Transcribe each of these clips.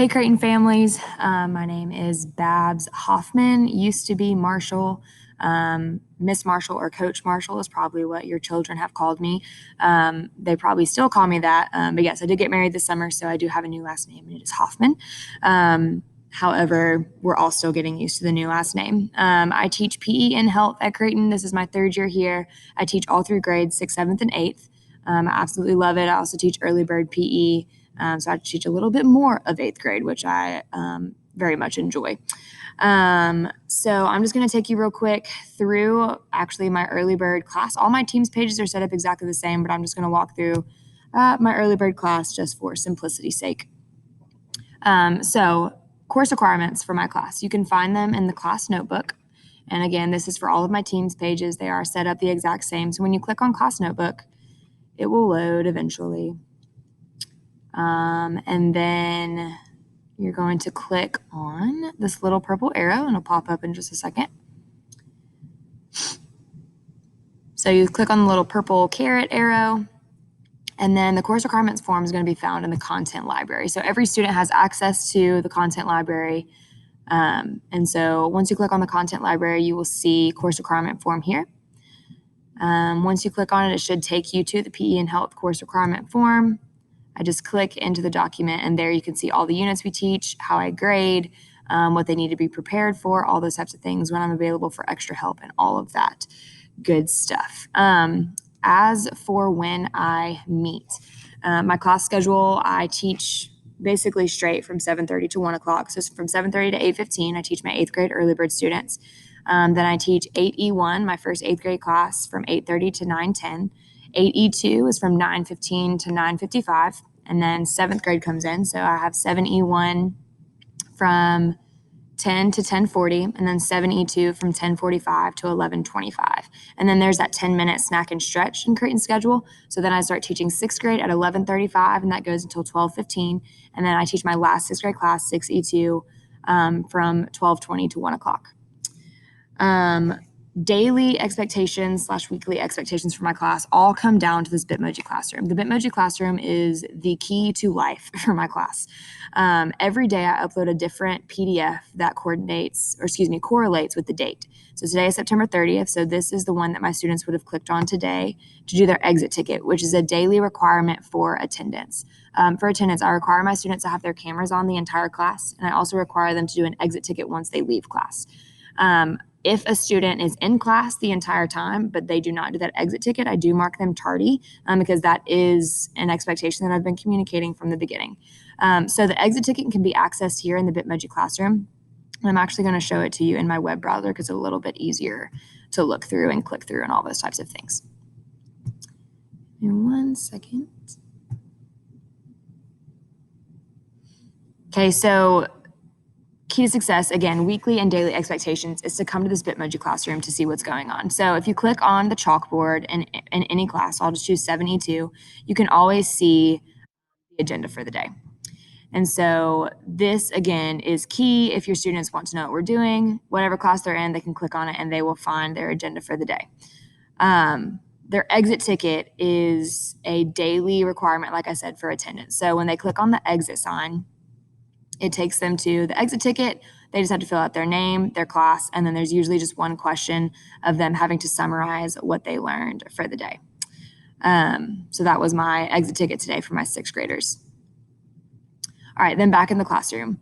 Hey Creighton families, my name is Babs Hoffman, used to be Marshall. Miss Marshall or Coach Marshall is probably what your children have called me. They probably still call me that, but yes, I did get married this summer, so I do have a new last name, and it is Hoffman. However, we're all still getting used to the new last name. I teach PE and health at Creighton. This is my third year here. I teach all through grades 6th, 7th, and 8th. I absolutely love it. I also teach early bird PE. So I teach a little bit more of 8th grade, which I very much enjoy. So I'm just going to take you real quick through actually my early bird class. All my teams pages are set up exactly the same, but I'm just going to walk through my early bird class just for simplicity's sake. So course requirements for my class. You can find them in the class notebook. And again, this is for all of my teams pages. They are set up the exact same. So when you click on class notebook, it will load eventually. And then you're going to click on this little purple arrow and it'll pop up in just a second. So you click on the little purple caret arrow, and then the course requirements form is going to be found in the content library. So every student has access to the content library. And so once you click on the content library, you will see course requirement form here. Once you click on it, it should take you to the PE and health course requirement form. I just click into the document, and there you can see all the units we teach, how I grade, what they need to be prepared for, all those types of things, when I'm available for extra help, and all of that good stuff. As for when I meet, my class schedule, I teach basically straight from 7:30 to 1 o'clock. So from 7:30 to 8:15, I teach my 8th grade early bird students. Then I teach 8E1, my first 8th grade class, from 8:30 to 9:10. 8E2 is from 9:15 to 9:55, and then 7th grade comes in. So I have 7E1 from 10 to 10:40, and then 7E2 from 10:45 to 11:25. And then there's that 10-minute snack and stretch in Creighton's schedule. So then I start teaching 6th grade at 11:35, and that goes until 12:15. And then I teach my last 6th grade class, 6E2, from 12:20 to 1 o'clock. Daily expectations / weekly expectations for my class all come down to this Bitmoji classroom. The Bitmoji classroom is the key to life for my class. Every day I upload a different PDF that correlates with the date. So today is September 30th. So this is the one that my students would have clicked on today to do their exit ticket, which is a daily requirement for attendance. For attendance, I require my students to have their cameras on the entire class, and I also require them to do an exit ticket once they leave class. If a student is in class the entire time, but they do not do that exit ticket, I do mark them tardy because that is an expectation that I've been communicating from the beginning. So the exit ticket can be accessed here in the Bitmoji classroom. And I'm actually going to show it to you in my web browser because it's a little bit easier to look through and click through and all those types of things. In 1 second. Okay, so key to success, again, weekly and daily expectations, is to come to this Bitmoji classroom to see what's going on. So if you click on the chalkboard in any class, I'll just choose 7E2, you can always see the agenda for the day. And so this, again, is key if your students want to know what we're doing. Whatever class they're in, they can click on it and they will find their agenda for the day. Their exit ticket is a daily requirement, like I said, for attendance. So when they click on the exit sign, it takes them to the exit ticket. They just have to fill out their name, their class, and then there's usually just one question of them having to summarize what they learned for the day. So that was my exit ticket today for my 6th graders. All right, then back in the classroom.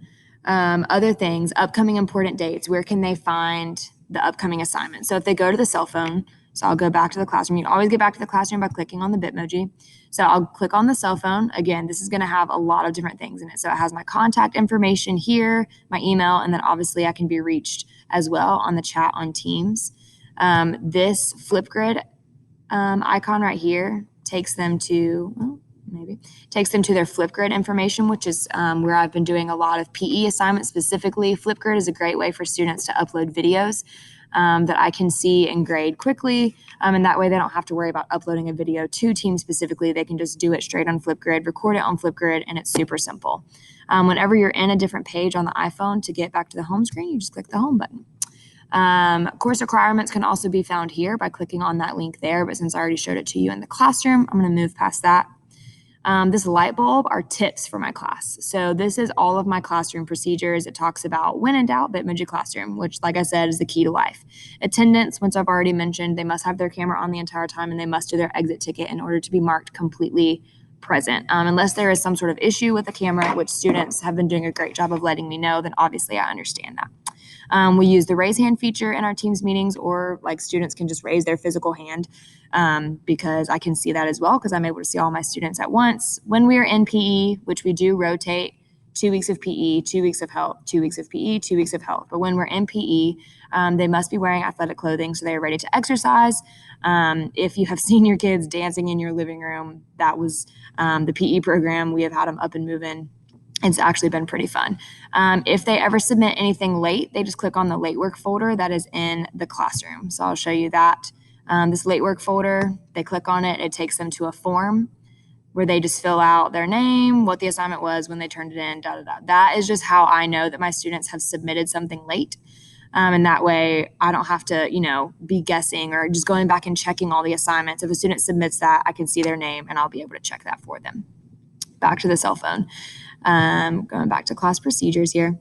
Other things, upcoming important dates. Where can they find the upcoming assignment? So if they go to the cell phone, so I'll go back to the classroom. You can always get back to the classroom by clicking on the Bitmoji. So I'll click on the cell phone. Again, this is going to have a lot of different things in it. So it has my contact information here, my email, and then obviously I can be reached as well on the chat on Teams. This Flipgrid icon right here takes them to, their Flipgrid information, which is where I've been doing a lot of PE assignments specifically. Flipgrid is a great way for students to upload videos that I can see and grade quickly. And that way they don't have to worry about uploading a video to Teams specifically. They can just do it straight on Flipgrid, record it on Flipgrid, and it's super simple. Whenever you're in a different page on the iPhone, to get back to the home screen, you just click the home button. Course requirements can also be found here by clicking on that link there, but since I already showed it to you in the classroom, I'm going to move past that. This light bulb are tips for my class. So this is all of my classroom procedures. It talks about when in doubt, Bitmoji Classroom, which, like I said, is the key to life. Attendance, which I've already mentioned, they must have their camera on the entire time and they must do their exit ticket in order to be marked completely present. Unless there is some sort of issue with the camera, which students have been doing a great job of letting me know, then obviously I understand that. We use the raise hand feature in our Teams meetings, or like students can just raise their physical hand because I can see that as well because I'm able to see all my students at once. When we are in PE, which we do rotate, 2 weeks of PE, 2 weeks of health, 2 weeks of PE, 2 weeks of health. But when we're in PE, they must be wearing athletic clothing so they are ready to exercise. If you have seen your kids dancing in your living room, that was the PE program. We have had them up and moving. It's actually been pretty fun. If they ever submit anything late, they just click on the late work folder that is in the classroom. So I'll show you that. This late work folder, they click on it, it takes them to a form where they just fill out their name, what the assignment was, when they turned it in, That is just how I know that my students have submitted something late. And that way I don't have to, be guessing or just going back and checking all the assignments. If a student submits that, I can see their name and I'll be able to check that for them. Back to the cell phone. Going back to class procedures here.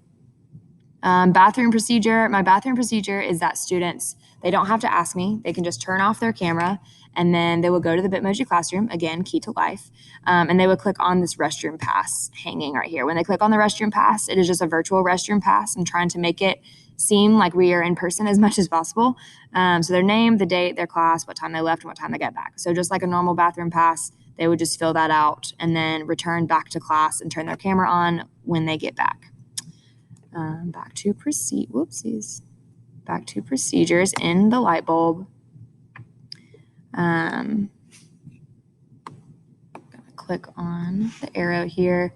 Bathroom procedure. My bathroom procedure is that students, they don't have to ask me. They can just turn off their camera and then they will go to the Bitmoji Classroom, again, key to life, and they would click on this restroom pass hanging right here. When they click on the restroom pass, it is just a virtual restroom pass. I'm trying to make it seem like we are in person as much as possible. So their name, the date, their class, what time they left, and what time they get back. So just like a normal bathroom pass, they would just fill that out and then return back to class and turn their camera on when they get back. Back to procedures in the light bulb. I'm gonna click on the arrow here.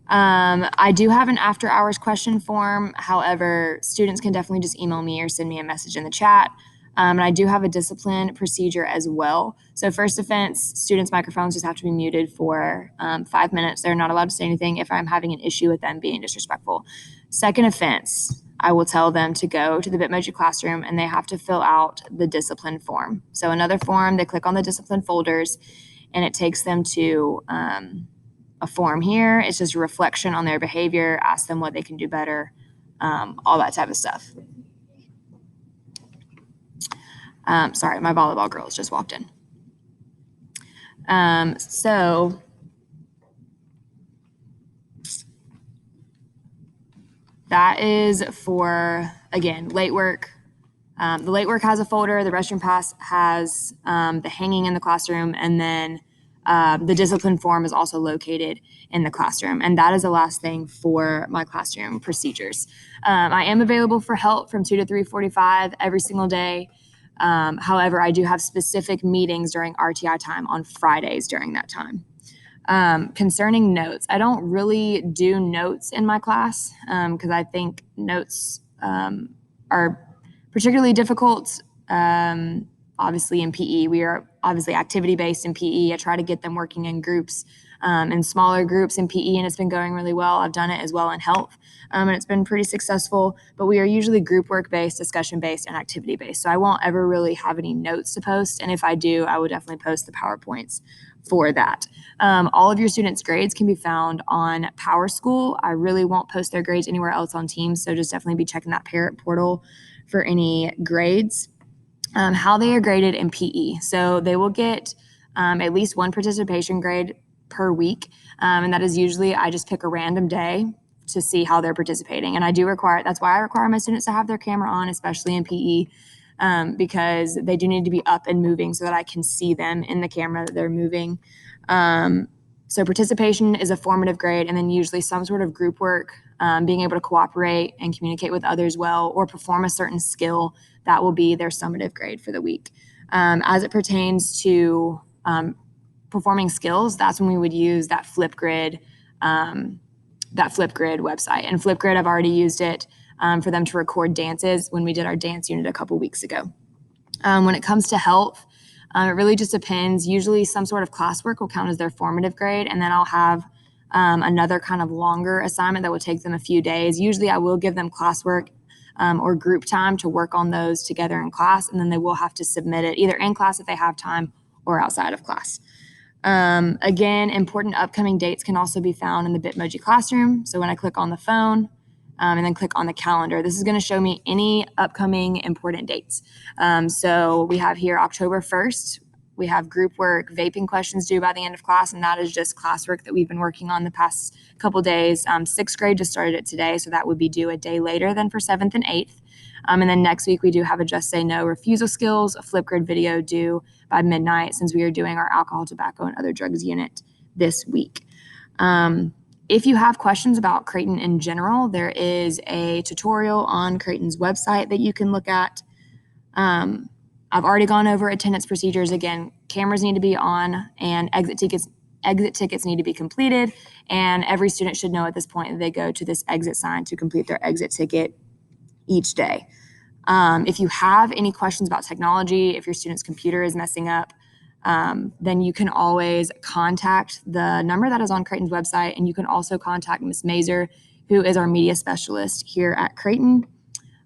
I do have an after hours question form. However, students can definitely just email me or send me a message in the chat. And I do have a discipline procedure as well. So first offense, students' microphones just have to be muted for 5 minutes. They're not allowed to say anything if I'm having an issue with them being disrespectful. Second offense, I will tell them to go to the Bitmoji Classroom and they have to fill out the discipline form. So another form, they click on the discipline folders and it takes them to a form here. It's just a reflection on their behavior, ask them what they can do better, all that type of stuff. Sorry, my volleyball girls just walked in. So that is for, again, late work. The late work has a folder, the restroom pass has the hanging in the classroom, and then the discipline form is also located in the classroom. And that is the last thing for my classroom procedures. I am available for help from 2 to 3:45 every single day. However, I do have specific meetings during RTI time on Fridays during that time. Concerning notes, I don't really do notes in my class because I think notes are particularly difficult. Obviously in PE, we are obviously activity-based in PE. I try to get them working in groups, in smaller groups in PE, and it's been going really well. I've done it as well in health, and it's been pretty successful, but we are usually group work-based, discussion-based, and activity-based. So I won't ever really have any notes to post, and if I do, I would definitely post the PowerPoints for that. All of your students' grades can be found on PowerSchool. I really won't post their grades anywhere else on Teams, so just definitely be checking that parent portal for any grades. How they are graded in PE. So they will get at least one participation grade per week. And that is usually, I just pick a random day to see how they're participating. And that's why I require my students to have their camera on, especially in PE, because they do need to be up and moving so that I can see them in the camera that they're moving. So participation is a formative grade, and then usually some sort of group work, being able to cooperate and communicate with others well, or perform a certain skill, that will be their summative grade for the week. As it pertains to performing skills, that's when we would use that Flipgrid website. And Flipgrid, I've already used it for them to record dances when we did our dance unit a couple weeks ago. When it comes to health, it really just depends. Usually some sort of classwork will count as their formative grade, and then I'll have another kind of longer assignment that will take them a few days. Usually I will give them classwork or group time to work on those together in class, and then they will have to submit it either in class if they have time or outside of class. Again, important upcoming dates can also be found in the Bitmoji Classroom. So when I click on the phone and then click on the calendar, this is going to show me any upcoming important dates. So we have here October 1st. We have group work, vaping questions due by the end of class, and that is just classwork that we've been working on the past couple days. Sixth grade just started it today, so that would be due a day later than for 7th and 8th. And then next week we do have a Just Say No refusal skills, a Flipgrid video due by midnight, since we are doing our alcohol, tobacco, and other drugs unit this week. If you have questions about Creighton in general, there is a tutorial on Creighton's website that you can look at. I've already gone over attendance procedures. Again, cameras need to be on and exit tickets need to be completed. And every student should know at this point that they go to this exit sign to complete their exit ticket each day. If you have any questions about technology, if your student's computer is messing up, then you can always contact the number that is on Creighton's website, and you can also contact Ms. Mazer, who is our media specialist here at Creighton.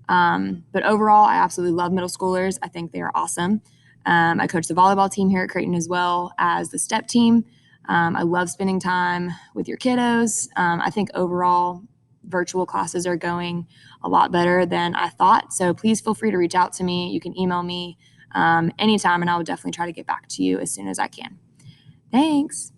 But overall, I absolutely love middle schoolers. I think they are awesome. I coach the volleyball team here at Creighton as well as the step team. I love spending time with your kiddos. I think overall, virtual classes are going a lot better than I thought. So please feel free to reach out to me. You can email me anytime, and I will definitely try to get back to you as soon as I can. Thanks.